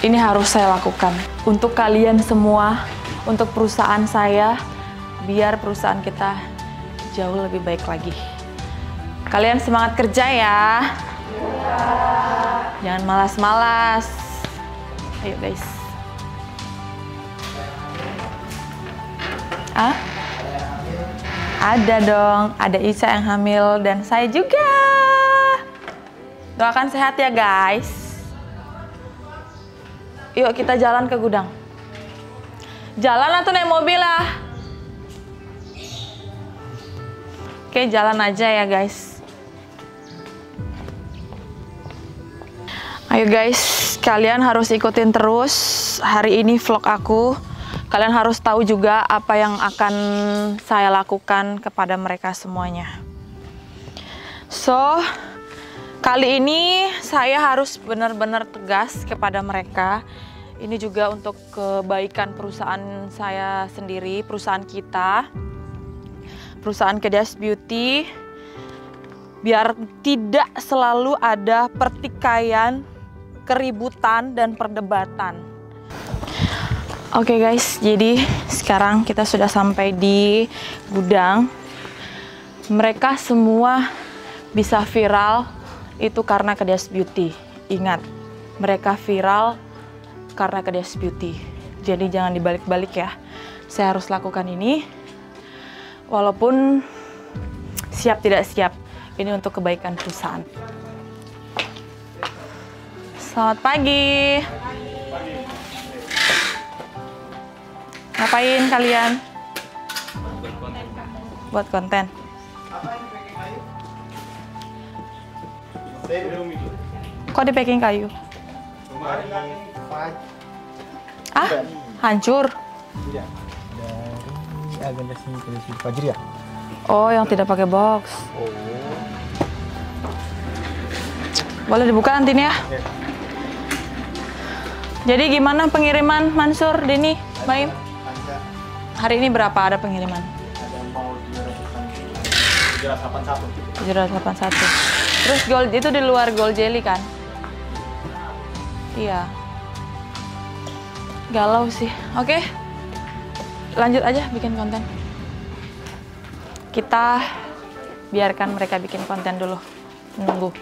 Ini harus saya lakukan untuk kalian semua, untuk perusahaan saya, biar perusahaan kita jauh lebih baik lagi. Kalian semangat kerja ya. Jangan malas-malas. Ayo guys. Ah? Ada dong, ada Isa yang hamil dan saya juga. Doakan sehat ya guys. Yuk kita jalan ke gudang. Jalan atau naik mobil lah? Oke, jalan aja ya guys. Ayo guys, kalian harus ikutin terus hari ini vlog aku. Kalian harus tahu juga apa yang akan saya lakukan kepada mereka semuanya. So, kali ini saya harus benar-benar tegas kepada mereka. Ini juga untuk kebaikan perusahaan saya sendiri, perusahaan kita, perusahaan Kedas Beauty. Biar tidak selalu ada pertikaian, keributan, dan perdebatan. Oke guys, jadi sekarang kita sudah sampai di gudang. Mereka semua bisa viral itu karena Kedas Beauty. Ingat, mereka viral karena Kedas Beauty. Jadi jangan dibalik-balik ya. Saya harus lakukan ini. Walaupun siap tidak siap, ini untuk kebaikan perusahaan. Selamat pagi. Ngapain kalian? Buat konten. Kok di packing kayu? Ah, hancur. Oh, yang tidak pakai box. Boleh dibuka nanti nih ya. Jadi gimana pengiriman Mansur, Dini, Baim? Hari ini berapa ada pengiriman? Ada mau 781. 781. Terus gold itu di luar gold jelly kan? Iya. Galau sih. Oke. Lanjut aja bikin konten. Kita biarkan mereka bikin konten dulu. Menunggu.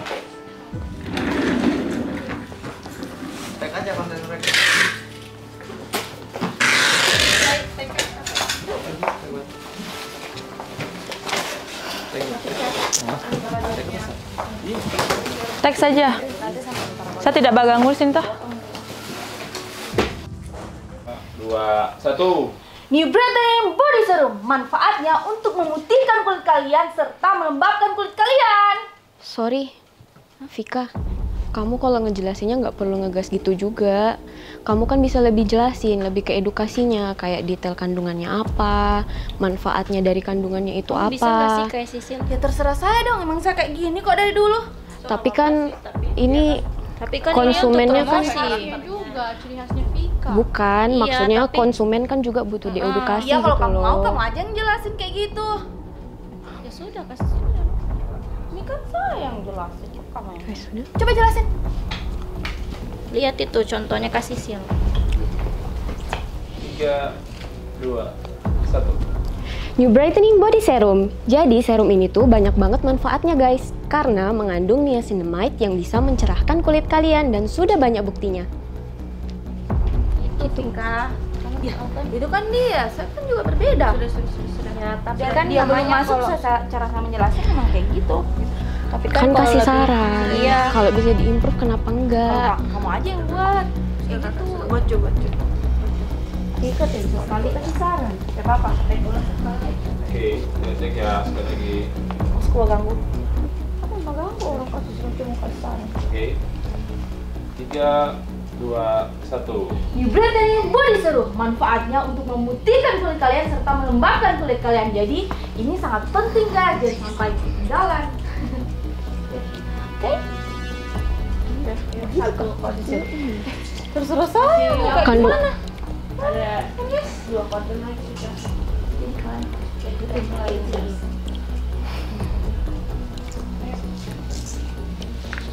Tag aja konten mereka. Tag saja. Saya tidak bakal ngurusin toh. 2, 1. New Brightening Body Serum, manfaatnya untuk memutihkan kulit kalian serta melembabkan kulit kalian. Sorry, Vika. Kamu kalau ngejelasinnya nggak perlu ngegas gitu juga. Kamu kan bisa lebih jelasin, lebih ke edukasinya, kayak detail kandungannya apa, manfaatnya dari kandungannya itu apa. Bisa nggak sih kayak Sisil? Ya terserah saya dong, emang saya kayak gini kok dari dulu. Tapi kan ini Tapi kan konsumennya kan juga ciri khasnya Vika. bukan, Iya, maksudnya tapi- konsumen kan juga butuh diedukasi Iya kalau gitu kamu mau, loh. kamu aja yang jelasin kayak gitu. Ya sudah, kasih sudah. Ini kan saya yang jelasin, kamu yang. Sudah. Coba jelasin. Lihat itu contohnya Kak Sisil. 3, 2, 1. New Brightening Body Serum. Jadi serum ini tuh banyak banget manfaatnya guys, karena mengandung niacinamide yang bisa mencerahkan kulit kalian dan sudah banyak buktinya. Itu Kak. Ya, itu kan dia, saya kan juga berbeda. Sudah. Ya, tapi Biar kan dia belum namanya masuk, kalau- cara saya menjelaskan memang kayak gitu. tapi Kan kalau kasih lebih- saran, Iya. kalau bisa diimprove kenapa enggak? Kamu aja yang buat. Kayak gitu. Coba. Ikut ya, sekali kasih saran. Gak apa-apa, sampai dulu. Oke, cek ya sekali lagi. Mas gua ganggu. Kamu nggak ganggu orang kasih saran, cuma kasih saran. Oke. 3, 2, 1. New Brightening Body Serum, manfaatnya untuk memutihkan kulit kalian serta melembabkan kulit kalian. Jadi ini sangat penting guys, jangan sampai ketinggalan. Oke? Satu kode. Terserah saya, mau kayak Kan- gimana? Ada Yes. 2 kode lagi sudah.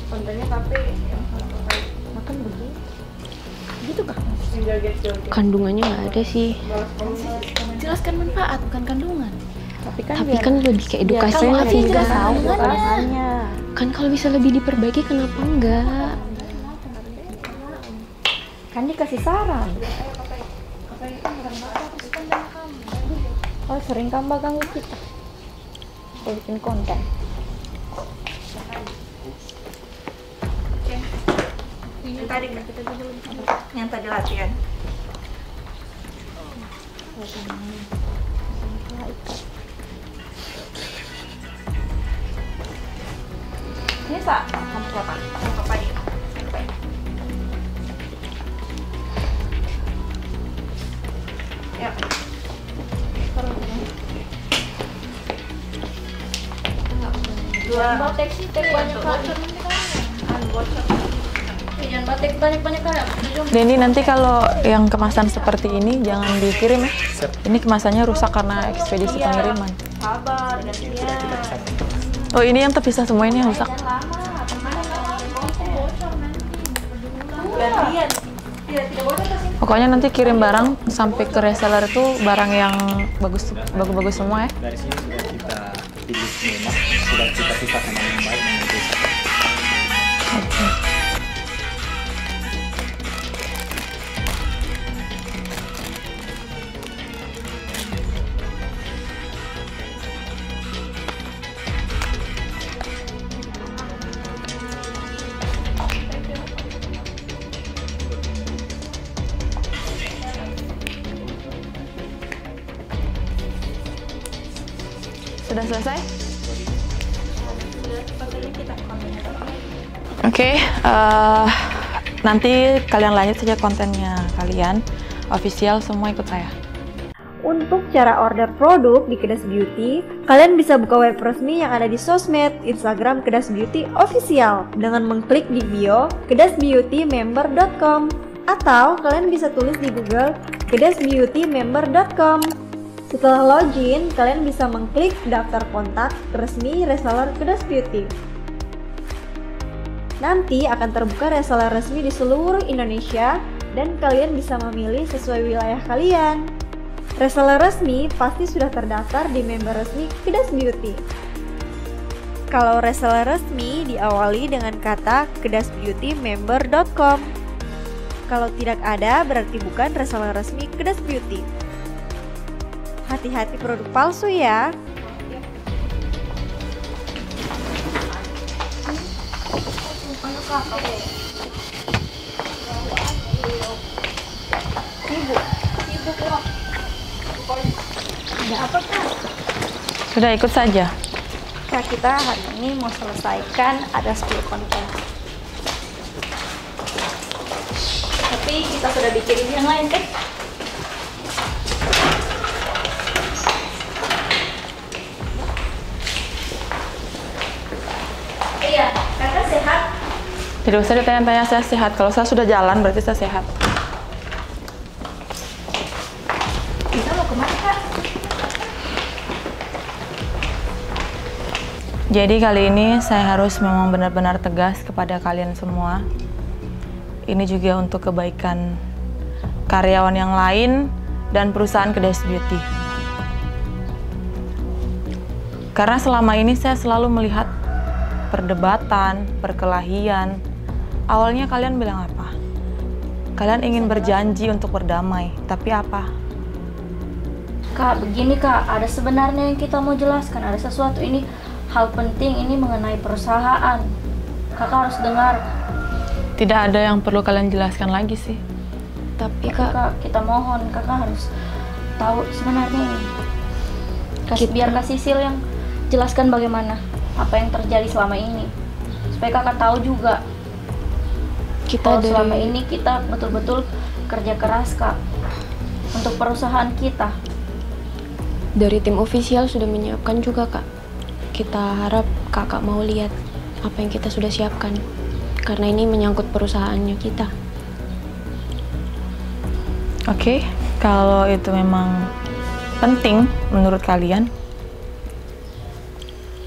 Kontennya tapi yang Makan begini. Itu kah? Kandungannya nggak ada sih. Jelaskan manfaat bukan kandungan. Tapi kan lebih ke edukasinya Kalau Vika. tahu kandungannya. Kan kalau bisa lebih diperbaiki kenapa enggak? Kan dikasih saran. Oh, sering kamu ganggu kita. Kita bikin konten. Yang tadi latihan. Ini kamu siapa? Apa ya? Ya. Jangan batek sih, tek banyak kali. Jangan batek banyak kali. Denny, nanti kalau yang kemasan seperti ini jangan dikirim ya. Ini kemasannya rusak karena ekspedisi pengiriman. Sabar, gantian. Oh, ini yang terpisah semua, ini yang rusak. Gantian. Tidak boleh kasih. Pokoknya nanti kirim barang sampai ke reseller itu barang yang bagus semua ya. Dari sini sudah kita pilih memang, sudah kita pisahkan yang baik dan yang rusak. Oke. Sudah selesai? Oke, nanti kalian lanjut saja kontennya kalian. Official semua ikut saya. Untuk cara order produk di Kedas Beauty, kalian bisa buka web resmi yang ada di sosmed Instagram Kedas Beauty Official dengan mengklik di bio kedasbeautymember.com, atau kalian bisa tulis di Google kedasbeautymember.com. Setelah login, kalian bisa mengklik daftar kontak resmi reseller Kedas Beauty. Nanti akan terbuka reseller resmi di seluruh Indonesia dan kalian bisa memilih sesuai wilayah kalian. Reseller resmi pasti sudah terdaftar di member resmi Kedas Beauty. Kalau reseller resmi diawali dengan kata kedasbeautymember.com. Kalau tidak ada berarti bukan reseller resmi Kedas Beauty. Hati-hati produk palsu ya. Sudah, ikut saja. Kak, kita hari ini mau selesaikan ada 10 konten. Tapi kita sudah bikin yang lain kan? Iya, kakak sehat? Tidak usah ditanya-tanya saya sehat. Kalau saya sudah jalan berarti saya sehat. Kita mau kemana kak? Jadi kali ini saya harus memang benar-benar tegas kepada kalian semua. Ini juga untuk kebaikan karyawan yang lain dan perusahaan Kedas Beauty. Karena selama ini saya selalu melihat perdebatan, perkelahian. Awalnya kalian bilang apa? Kalian ingin berjanji untuk berdamai, tapi apa? Kak, begini kak, ada sebenarnya yang kita mau jelaskan. Ada sesuatu ini, hal penting ini mengenai perusahaan. Kakak harus dengar. Tidak ada yang perlu kalian jelaskan lagi sih. Tapi kak, Kak, kita mohon kakak harus tahu sebenarnya ini. Biar Kak Sisil yang jelaskan bagaimana apa yang terjadi selama ini, supaya kakak tahu juga kita kalau selama ini kita betul-betul kerja keras kak untuk perusahaan kita. dari tim official sudah menyiapkan juga kak. Kita harap kakak mau lihat apa yang kita sudah siapkan, karena ini menyangkut perusahaannya kita. Oke, kalau itu memang penting menurut kalian,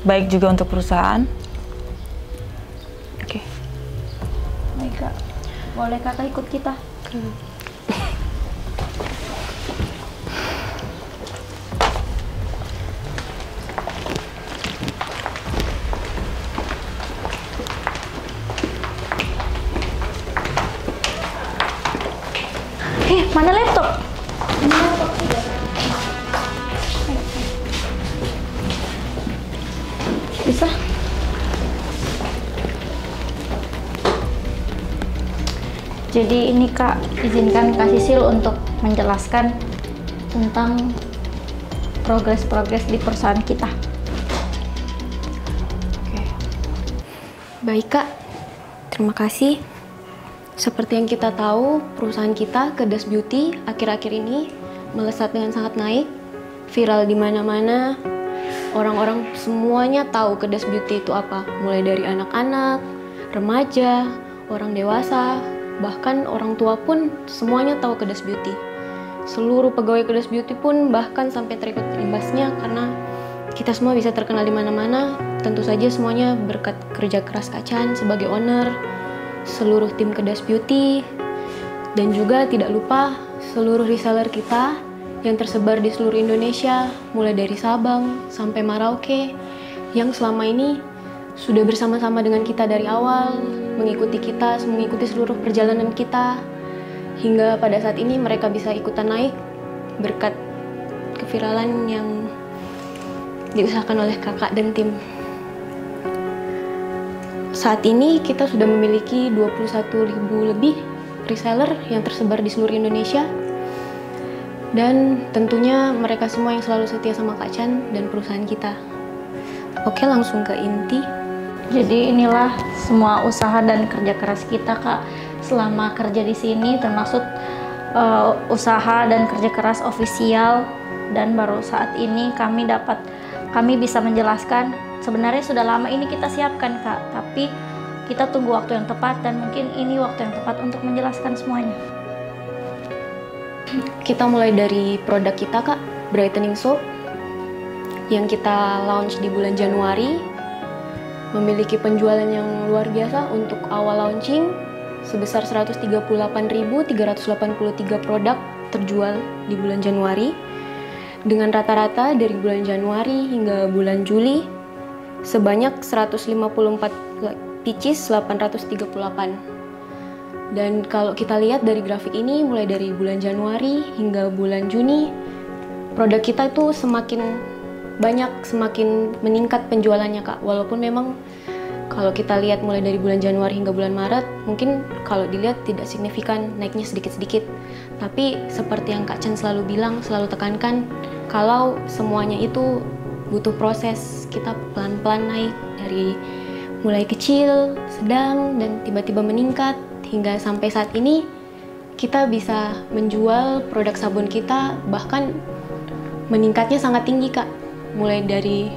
baik juga untuk perusahaan. Oke. Baik kak, Boleh kakak ikut kita? Mana laptop? Ini laptop juga. Bisa? Jadi ini Kak, izinkan Kak Sisil untuk menjelaskan tentang progres-progres di perusahaan kita. Oke. Baik Kak, terima kasih. Seperti yang kita tahu, perusahaan kita, Kedas Beauty, akhir-akhir ini melesat dengan sangat naik, viral di mana-mana. Orang-orang semuanya tahu Kedas Beauty itu apa, mulai dari anak-anak, remaja, orang dewasa, bahkan orang tua pun semuanya tahu Kedas Beauty. Seluruh pegawai Kedas Beauty pun bahkan sampai terikut imbasnya karena kita semua bisa terkenal di mana-mana. Tentu saja semuanya berkat kerja keras Kak Chan sebagai owner, seluruh tim Kedas Beauty, dan juga tidak lupa seluruh reseller kita yang tersebar di seluruh Indonesia, mulai dari Sabang sampai Merauke, yang selama ini sudah bersama-sama dengan kita dari awal, mengikuti kita, mengikuti seluruh perjalanan kita, hingga pada saat ini mereka bisa ikutan naik berkat keviralan yang diusahakan oleh kakak dan tim. Saat ini kita sudah memiliki 21.000 lebih reseller yang tersebar di seluruh Indonesia, dan tentunya mereka semua yang selalu setia sama Kak Chan dan perusahaan kita. Oke, langsung ke inti. Jadi inilah semua usaha dan kerja keras kita Kak selama kerja di sini, termasuk usaha dan kerja keras ofisial, dan baru saat ini kami bisa menjelaskan. Sebenarnya sudah lama ini kita siapkan Kak, tapi kita tunggu waktu yang tepat dan mungkin ini waktu yang tepat untuk menjelaskan semuanya. Kita mulai dari produk kita Kak, Brightening Soap, yang kita launch di bulan Januari, memiliki penjualan yang luar biasa untuk awal launching, sebesar 138.383 produk terjual di bulan Januari, dengan rata-rata dari bulan Januari hingga bulan Juli sebanyak 154 pieces 838. Dan kalau kita lihat dari grafik ini, mulai dari bulan Januari hingga bulan Juni, produk kita itu semakin banyak, semakin meningkat penjualannya Kak. Walaupun memang kalau kita lihat mulai dari bulan Januari hingga bulan Maret, mungkin kalau dilihat tidak signifikan, naiknya sedikit-sedikit. Tapi seperti yang Kak Chan selalu bilang, selalu tekankan, kalau semuanya itu butuh proses, kita pelan-pelan naik dari mulai kecil, sedang, dan tiba-tiba meningkat hingga sampai saat ini kita bisa menjual produk sabun kita, bahkan meningkatnya sangat tinggi Kak. Mulai dari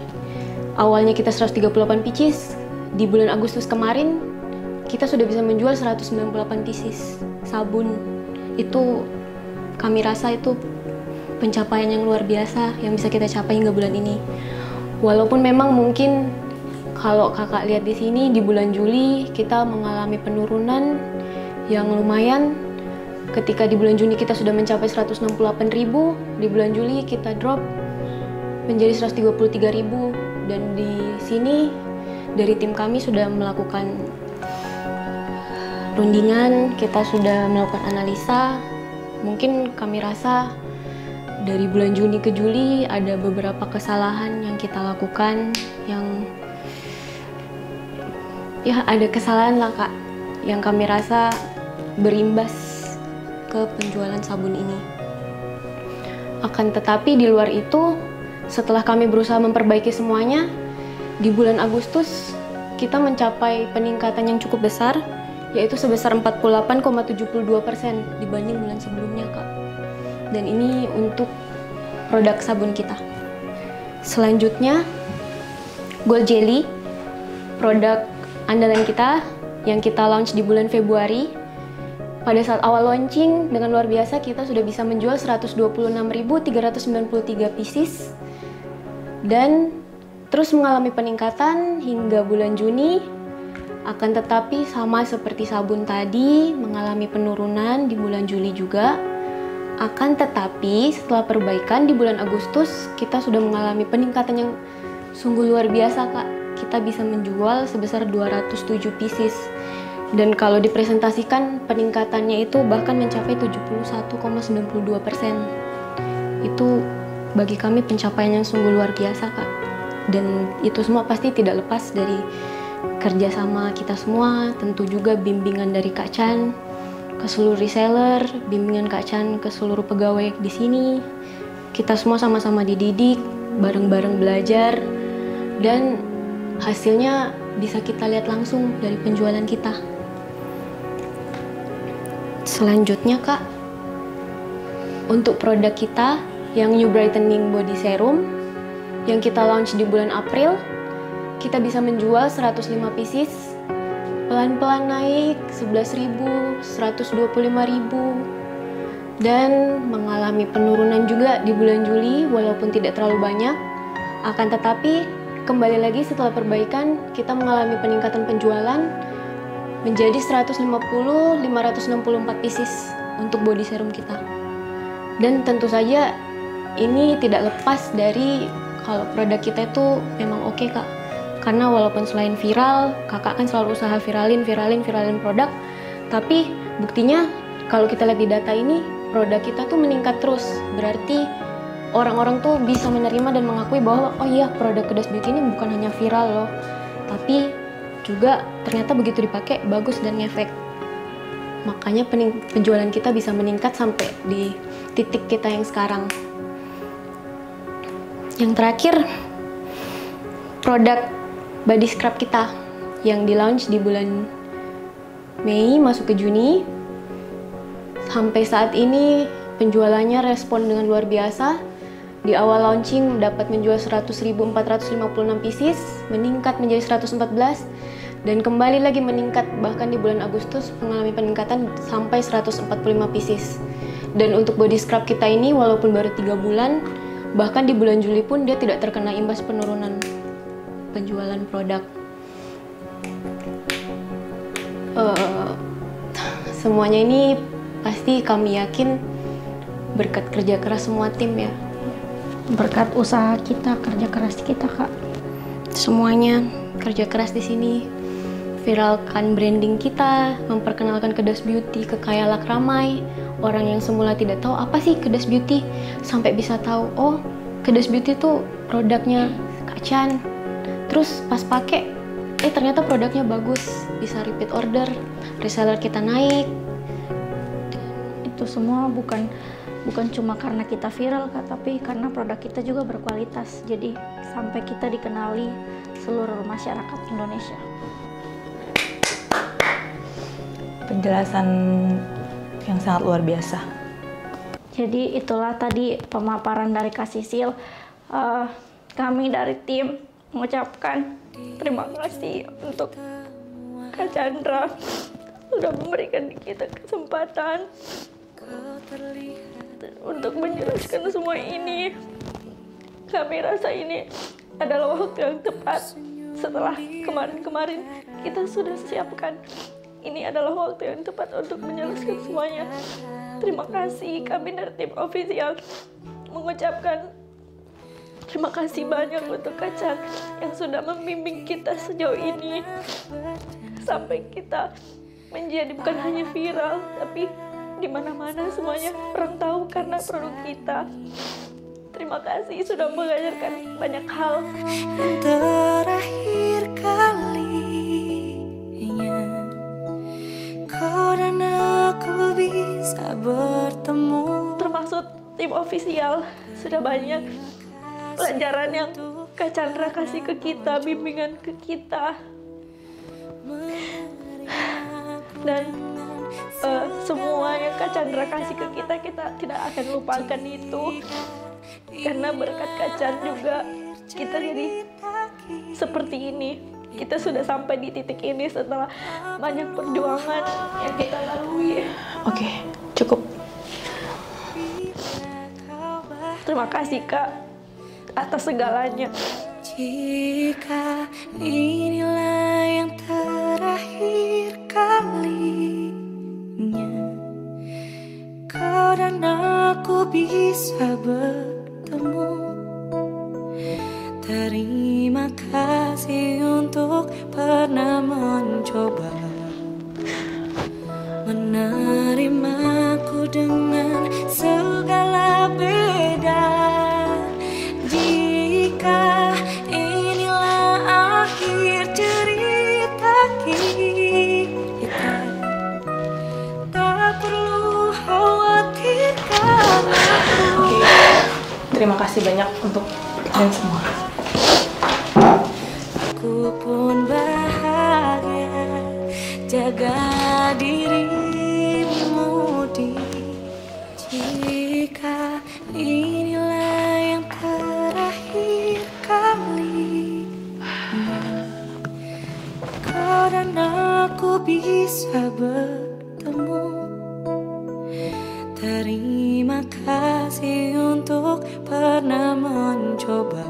awalnya kita 138 pieces, di bulan Agustus kemarin kita sudah bisa menjual 198 pieces sabun. Itu kami rasa itu pencapaian yang luar biasa yang bisa kita capai hingga bulan ini. Walaupun memang mungkin kalau kakak lihat di sini di bulan Juli kita mengalami penurunan yang lumayan. Ketika di bulan Juni kita sudah mencapai 168.000, di bulan Juli kita drop menjadi 133.000, dan di sini dari tim kami sudah melakukan rundingan, kita sudah melakukan analisa. Mungkin kami rasa dari bulan Juni ke Juli ada beberapa kesalahan yang kita lakukan, yang ya ada kesalahan lah Kak, yang kami rasa berimbas ke penjualan sabun ini. Akan tetapi di luar itu, setelah kami berusaha memperbaiki semuanya, di bulan Agustus kita mencapai peningkatan yang cukup besar, yaitu sebesar 48,72% dibanding bulan sebelumnya Kak. Dan ini untuk produk sabun kita. Selanjutnya, Gold Jelly, produk andalan kita yang kita launch di bulan Februari. Pada saat awal launching, dengan luar biasa kita sudah bisa menjual 126.393 pieces, dan terus mengalami peningkatan hingga bulan Juni Akan tetapi sama seperti sabun tadi mengalami penurunan di bulan Juli juga. Akan tetapi setelah perbaikan di bulan Agustus kita sudah mengalami peningkatan yang sungguh luar biasa, Kak. Kita bisa menjual sebesar 207 pieces. Dan kalau dipresentasikan peningkatannya itu bahkan mencapai 71,92%. Itu bagi kami pencapaian yang sungguh luar biasa, Kak. Dan itu semua pasti tidak lepas dari kerjasama kita semua, tentu juga bimbingan dari Kak Chan ke seluruh reseller, bimbingan Kak Chan ke seluruh pegawai di sini. Kita semua sama-sama dididik, bareng-bareng belajar, dan hasilnya bisa kita lihat langsung dari penjualan kita. Selanjutnya, Kak, untuk produk kita yang New Brightening Body Serum yang kita launch di bulan April, kita bisa menjual 105 pieces, pelan-pelan naik 11.000, 125.000, dan mengalami penurunan juga di bulan Juli walaupun tidak terlalu banyak. Akan tetapi kembali lagi setelah perbaikan kita mengalami peningkatan penjualan menjadi 564 pieces untuk body serum kita. Dan tentu saja ini tidak lepas dari kalau produk kita itu memang oke, Kak. Karena walaupun selain viral, kakak kan selalu usaha viralin produk, tapi buktinya kalau kita lihat di data ini, produk kita tuh meningkat terus. Berarti orang-orang tuh bisa menerima dan mengakui bahwa oh iya, produk Kedas Beauty ini bukan hanya viral loh, tapi juga ternyata begitu dipakai bagus dan ngefek. Makanya penjualan kita bisa meningkat sampai di titik kita yang sekarang. Yang terakhir, produk body scrub kita yang di launch di bulan Mei masuk ke Juni. Sampai saat ini penjualannya respon dengan luar biasa. Di awal launching dapat menjual 100.456 pieces, meningkat menjadi 114, dan kembali lagi meningkat bahkan di bulan Agustus mengalami peningkatan sampai 145 pieces. Dan untuk body scrub kita ini walaupun baru 3 bulan, bahkan di bulan Juli pun dia tidak terkena imbas penurunan penjualan produk. Semuanya ini pasti kami yakin berkat kerja keras semua tim ya. Berkat usaha kita, kerja keras kita, Kak. Semuanya kerja keras di sini. Viralkan branding kita, memperkenalkan Kedas Beauty ke khayalak ramai. Orang yang semula tidak tahu apa sih Kedas Beauty, sampai bisa tahu, oh Kedas Beauty itu produknya Kak Chan. Terus pas pakai, ternyata produknya bagus, bisa repeat order, reseller kita naik. Itu semua bukan cuma karena kita viral, Kak, tapi karena produk kita juga berkualitas. Jadi sampai kita dikenali seluruh masyarakat Indonesia. Penjelasan yang sangat luar biasa. Jadi itulah tadi pemaparan dari Kak Sisil. Kami dari tim mengucapkan terima kasih untuk Kak Chandra sudah memberikan kita kesempatan untuk menjelaskan semua ini. Kami rasa ini adalah waktu yang tepat setelah kemarin-kemarin kita sudah siapkan. Ini adalah waktu yang tepat untuk menjelaskan semuanya. Terima kasih, kami dari tim official mengucapkan terima kasih banyak untuk Kak Chan yang sudah membimbing kita sejauh ini sampai kita menjadi bukan hanya viral, tapi di mana-mana semuanya orang tahu karena produk kita. Terima kasih sudah mengajarkan banyak hal. Terakhir kalinya kau dan aku bisa bertemu. Termasuk tim official sudah banyak pelajaran yang Kak Chandra kasih ke kita, bimbingan ke kita. Dan semua yang Kak Chandra kasih ke kita, kita tidak akan lupakan itu. Karena berkat Kak Chan juga kita jadi seperti ini. Kita sudah sampai di titik ini setelah banyak perjuangan yang kita lalui. Oke, cukup. Terima kasih Kak atas segalanya. Jika inilah yang terakhir kau dan aku bisa bertemu. Terima kasih untuk pernah mencoba menerimaku dengan segala beda. Jika inilah akhir cerita kita, tak perlu khawatirkan aku. Terima kasih banyak untuk kalian semua. Aku pun bahagia jaga dirimu di. Jika inilah yang terakhir kali kau dan aku bisa bertemu. Terima kasih untuk pernah mencoba